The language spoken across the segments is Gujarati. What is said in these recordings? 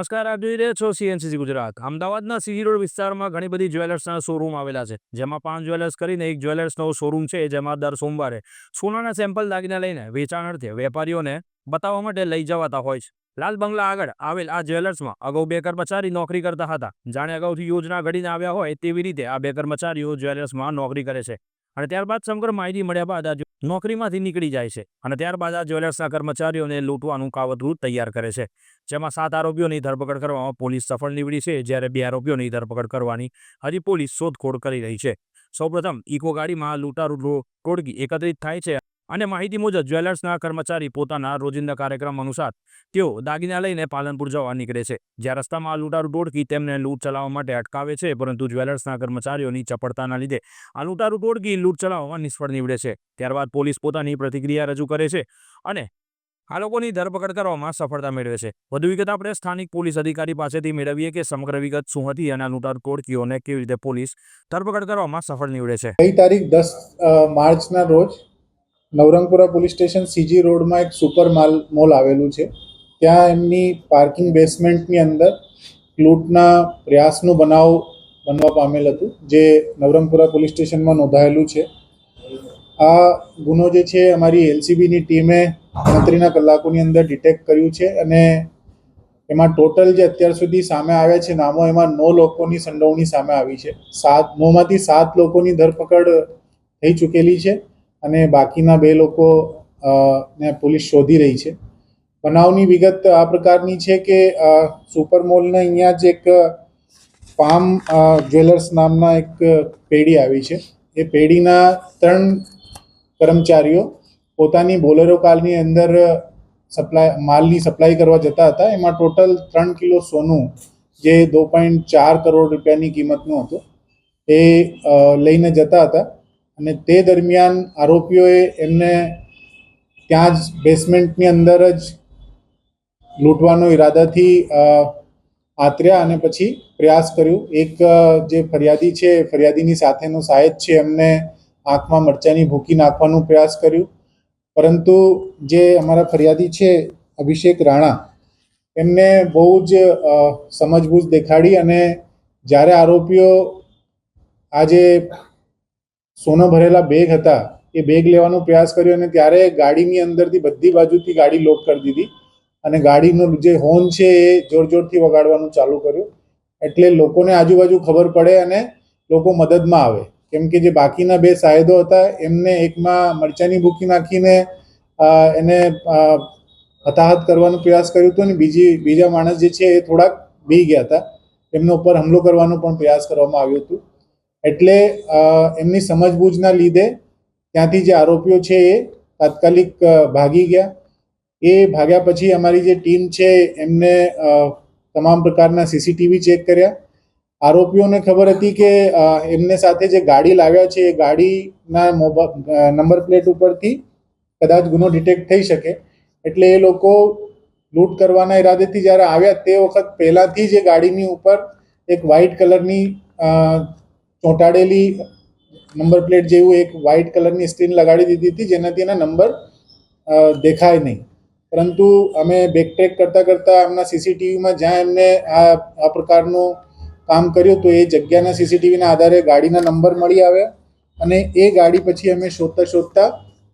નમસ્કાર, આપ જોઈ રહ્યા છો સીએનસીસી ગુજરાત. અમદાવાદના સીજી રોડ વિસ્તારમાં ઘણી બધી જ્વેલર્સના શોરૂમ આવેલા છે, જેમાં 5 જ્વેલર્સ કરીને એક જ્વેલર્સનો શોરૂમ છે, જેમાં દર સોમવારે સોનાના સેમ્પલ દાગીના લઈને વેચાણ અર્થે વેપારીઓને બતાવવા માટે લઈ જવાતા હોય છે. લાલ બંગલા આગળ આવેલ આ જ્વેલર્સમાં અગાઉ 2 કર્મચારી નોકરી કરતા હતા. જાણે અગાઉથી યોજના ઘડીને આવ્યા હોય તેવી રીતે આ 2 કર્મચારીઓ જ્વેલર્સમાં નોકરી કરે છે અને ત્યારબાદ સમગ્ર માહિતી મળ્યા બાદ આ નોકરીમાંથી નીકળી જાય છે અને ત્યારબાદ આ જ્વેલર્સના કર્મચારીઓને લૂંટવાનું કાવતરું તૈયાર કરે છે, જેમાં 7 આરોપીઓની ધરપકડ કરવામાં પોલીસ સફળ નીવડી છે, જ્યારે 2 આરોપીઓની ધરપકડ કરવાની હજી પોલીસ શોધખોળ કરી રહી છે. સૌપ્રથમ ઇકો ગાડીમાં લૂંટારૂ ટોળકી એકત્રિત થાય છે અને માહિતી મુજબ જ્વેલર્સના કર્મચારી પોતાના રોજિંદા કાર્યક્રમ અનુસાર તેઓ દાગીના લઈને પાલનપુર જવા નીકળે છે, જ્યાં રસ્તામાં લૂંટારૂ ટોળકી તેમને લૂંટ ચલાવવા માટે અટકાવે છે, પરંતુ જ્વેલર્સના કર્મચારીઓની ચપળતાના લીધે આ લૂંટારૂ ટોળકી લૂંટ ચલાવવામાં નિષ્ફળ નીવડે છે. ત્યારબાદ પોલીસ પોતાની પ્રતિક્રિયા રજૂ કરે છે અને આ લોકોની ધરપકડ કરવામાં સફળતા મેળવે છે. વધુ વિગત આપણે સ્થાનિક પોલીસ અધિકારી પાસેથી મેળવીએ કે સમગ્ર વિગત શું હતી અને આ લૂંટારૂ ટોળકીઓને કેવી રીતે પોલીસ ધરપકડ કરવામાં સફળ નીવડે છે. ગઈ તારીખ 10 માર્ચના રોજ નવરંગપુરા પોલીસ સ્ટેશન સીજી રોડમાં એક સુપર મોલ આવેલું છે. ત્યાં એમની પાર્કિંગ બેસમેન્ટની અંદર લૂંટના પ્રયાસનું બનાવ બનવા પામેલ હતું, જે નવરંગપુરા પોલીસ સ્ટેશનમાં નોંધાયેલું છે. આ ગુનો જે છે અમારી એલસીબીની ટીમે ગણતરીના કલાકોની અંદર ડિટેક્ટ કર્યું છે અને એમાં ટોટલ જે અત્યાર સુધી સામે આવ્યા છે નામો, એમાં 9 લોકોની સંડોવણી સામે આવી છે. 9માંથી 7 લોકોની ધરપકડ થઈ ચૂકેલી છે અને બાકીના 2 લોકો ને પોલીસ શોધી રહી છે. બનાવની વિગત આ પ્રકારની છે કે સુપર મોલના અહીંયા જ એક પામ જ્વેલર્સ નામના એક પેઢી આવી છે. એ પેઢીના 3 કર્મચારીઓ પોતાની બોલેરો કારની અંદર માલની સપ્લાય કરવા જતા હતા. એમાં ટોટલ 3 કિલો સોનું, જે 2.4 કરોડ રૂપિયાની કિંમતનું હતું, એ લઈને જતા હતા અને તે દરમિયાન આરોપીઓએ એમને ત્યાં જ બેસમેન્ટની અંદર જ લૂંટવાનો ઈરાદાથી આતર્યા અને પછી પ્રયાસ કર્યો. એક જે ફરિયાદી છે, ફરિયાદીની સાથેનો સાહેબ છે, એમને આંખમાં મરચાની ભૂકી નાખવાનો પ્રયાસ કર્યો, પરંતુ જે અમારા ફરિયાદી છે અભિષેક રાણા, એમને બહુ જ સમજબૂઝ દેખાડી અને જ્યારે આરોપીઓ આ જે સોનો ભરેલા બેગ હતા એ બેગ લેવાનો પ્રયાસ કર્યો અને ત્યારે ગાડીની અંદરથી બધી બાજુથી ગાડી લોક કરી દીધી અને ગાડીનો જે હોર્ન છે એ જોર જોરથી વગાડવાનું ચાલુ કર્યું, એટલે લોકોને આજુબાજુ ખબર પડે અને લોકો મદદમાં આવે. કેમ કે જે બાકીના 2 સાહેદો હતા એમને એકમાં મરચાની ભૂકી નાખીને એને હતાહત કરવાનો પ્રયાસ કર્યો હતો અને બીજા માણસ જે છે એ થોડાક બી ગયા હતા, એમના ઉપર હુમલો કરવાનો પણ પ્રયાસ કરવામાં આવ્યો હતો. એટલે એમની સમજબૂજના લીધે ત્યાંથી જે આરોપીઓ છે એ તાત્કાલિક ભાગી ગયા. એ ભાગ્યા પછી અમારી જે ટીમ છે એમને તમામ પ્રકારના સીસીટીવી ચેક કર્યા. આરોપીઓને ખબર હતી કે એમને સાથે જે ગાડી લાવ્યા છે એ ગાડીના નંબર પ્લેટ ઉપરથી કદાચ ગુનો ડિટેક્ટ થઈ શકે, એટલે એ લોકો લૂંટ કરવાના ઈરાદેથી જ્યારે આવ્યા તે વખત પહેલાંથી જ એ ગાડીની ઉપર એક વ્હાઇટ કલરની ચોંટાડેલી નંબર પ્લેટ જેવું એક વ્હાઇટ કલરની સ્ક્રીન લગાડી દીધી હતી, જેનાથી એના નંબર દેખાય નહીં. પરંતુ અમે બેકટ્રેક કરતાં એમના સીસીટીવીમાં જ્યાં એમને આ પ્રકારનું કામ કર્યું તો એ જગ્યાના સીસીટીવીના આધારે ગાડીના નંબર મળી આવ્યા અને એ ગાડી પછી અમે શોધતા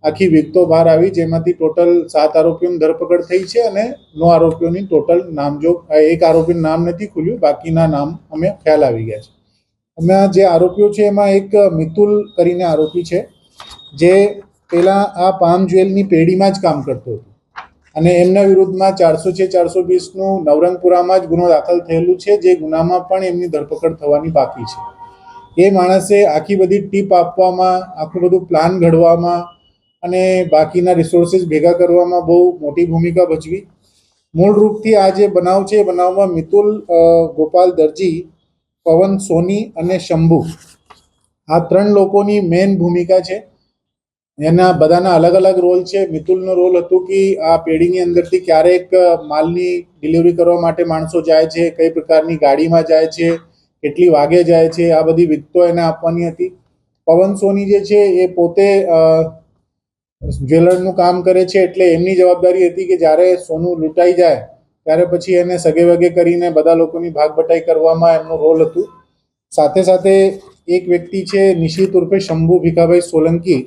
આખી વિગતો બહાર આવી, જેમાંથી ટોટલ 7 આરોપીઓની ધરપકડ થઈ છે અને 9 આરોપીઓની ટોટલ નામજોગ, એક આરોપીનું નામ નથી ખુલ્યું, બાકીના નામ અમે ખ્યાલ આવી ગયા છે. અમે જે આરોપીઓ છે એમાં એક મિતુલ કરીને આરોપી છે, જે પહેલાં આ પામ જ્વેલની પેઢીમાં જ કામ કરતો હતો અને એમના વિરુદ્ધમાં 406-420નું નવરંગપુરામાં જ ગુનો દાખલ થયેલું છે, જે ગુનામાં પણ એમની ધરપકડ થવાની બાકી છે. એ માણસે આખી બધી ટીપ આપવામાં, આખું બધું પ્લાન ઘડવામાં અને બાકીના રિસોર્સિસ ભેગા કરવામાં બહુ મોટી ભૂમિકા ભજવી. મૂળ રૂપથી આ જે બનાવ છે એ બનાવમાં મિતુલ ગોપાલ દરજી, પવન સોની અને શંભુ, આ 3 લોકોની મેઇન ભૂમિકા છે. એના બધાના અલગ અલગ રોલ છે. મિતુલનો રોલ હતો કે આ પેઢીની અંદરથી ક્યારેક માલની ડિલિવરી કરવા માટે માણસો જાય છે, કઈ પ્રકારની ગાડીમાં જાય છે, કેટલી વાગે જાય છે, આ બધી વિગતો એને આપવાની હતી. પવન સોની જે છે એ પોતે જ્વેલરનું કામ કરે છે, એટલે એમની જવાબદારી હતી કે જ્યારે સોનું લૂંટાઈ જાય ત્યારે પછી એને સગે વગે કરીને બધા લોકોની ભાગબટાઈ કરવામાં એમનો રોલ હતું. સાથે સાથે એક વ્યક્તિ છે નિશિત ઉર્ફે શંભુ ભીખાભાઈ સોલંકી,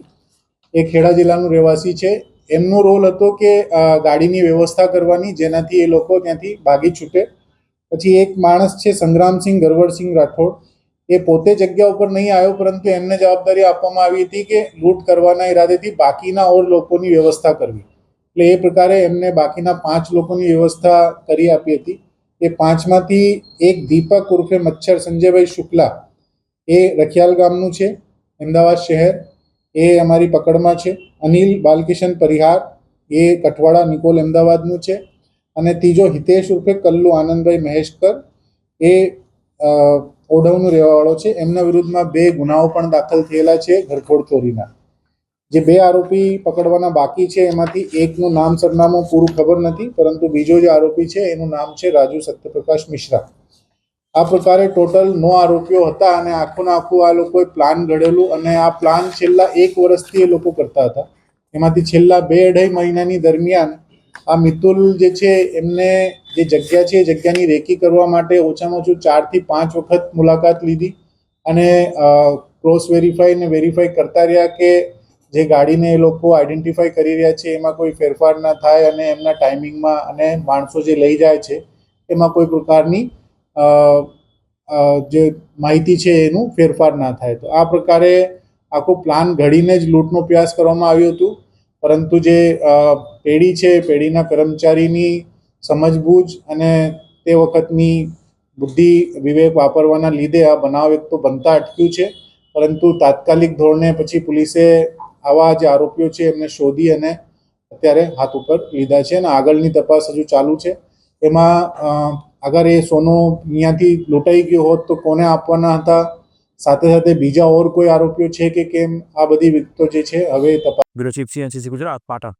એ ખેડા જિલ્લાનું રહેવાસી છે. એમનો રોલ હતો કે ગાડીની વ્યવસ્થા કરવાની, જેનાથી એ લોકો ત્યાંથી ભાગી છૂટે. પછી એક માણસ છે સંગ્રામસિંહ ગરવરસિંહ રાઠોડ, એ પોતે જગ્યા ઉપર નહીં આવ્યો, પરંતુ એમને જવાબદારી આપવામાં આવી હતી કે લૂંટ કરવાના ઈરાદેથી બાકીના ઓર લોકોની વ્યવસ્થા કરવી. એટલે એ પ્રકારે એમને બાકીના 5 લોકોની વ્યવસ્થા કરી આપી હતી. એ 5માંથી એક દીપક ઉર્ફે મચ્છર સંજયભાઈ શુક્લા, એ રખિયાલ ગામનું છે, અમદાવાદ શહેર, એ અમારી પકડમાં છે. અનિલ બાલકિશન પરિહાર, એ કઠવાડા નિકોલ અમદાવાદનું છે. અને ત્રીજો હિતેશ ઉર્ફે કલ્લુ આનંદભાઈ મહેશકર, એ ઓઢવનું રહેવાવાળો છે. એમના વિરુદ્ધમાં 2 ગુનાઓ પણ દાખલ થયેલા છે ઘરફોડ ચોરીના. જે 2 આરોપી પકડવાના બાકી છે એમાંથી એકનું નામ સરનામું પૂરું ખબર નથી, પરંતુ બીજો જે આરોપી છે એનું નામ છે રાજુ સત્યપ્રકાશ મિશ્રા. આ પ્રકારે ટોટલ 9 આરોપીઓ હતા અને આખું આ લોકોએ પ્લાન ઘડેલું અને આ પ્લાન છેલ્લા 1 વર્ષથી એ લોકો કરતા હતા. એમાંથી છેલ્લા 2-2.5 મહિનાની દરમિયાન આ મિતુલ જે છે એમને જે જગ્યા છે એ જગ્યાની રેકી કરવા માટે ઓછામાં ઓછું 4 થી 5 વખત મુલાકાત લીધી અને ક્રોસ વેરીફાઈ ને વેરીફાઈ કરતા રહ્યા કે જે ગાડીને એ લોકો આઈડેન્ટિફાઈ કરી રહ્યા છે એમાં કોઈ ફેરફાર ના થાય અને એમના ટાઈમિંગમાં અને માણસો જે લઈ જાય છે એમાં કોઈ પ્રકારની જે માહિતી છે એનું ફેરફાર ના થાય. તો આ પ્રકારે આખો પ્લાન ઘડીને જ લૂંટનો પ્રયાસ કરવામાં આવ્યું હતું, પરંતુ જે પેઢી છે પેઢીના કર્મચારીની સમજબૂઝ અને તે વખતની બુદ્ધિ વિવેક વાપરવાના લીધે આ બનાવ એક તો બનતા અટક્યું છે. પરંતુ તાત્કાલિક ધોરણે પછી પોલીસે આવા જે આરોપીઓ છે એમને શોધી અને અત્યારે હાથ ઉપર લીધા છે અને આગળની તપાસ હજુ ચાલુ છે. એમાં અગર એ સોનું અહીંયાથી લૂંટાઈ ગયું હોત તો કોને આપવાના હતા, સાથે સાથે બીજા ઓર કોઈ આરોપીઓ છે કે કેમ, આ બધી વિગતો જે છે હવે તપાસ. Bureau chief CNCC Gujarat, Patan.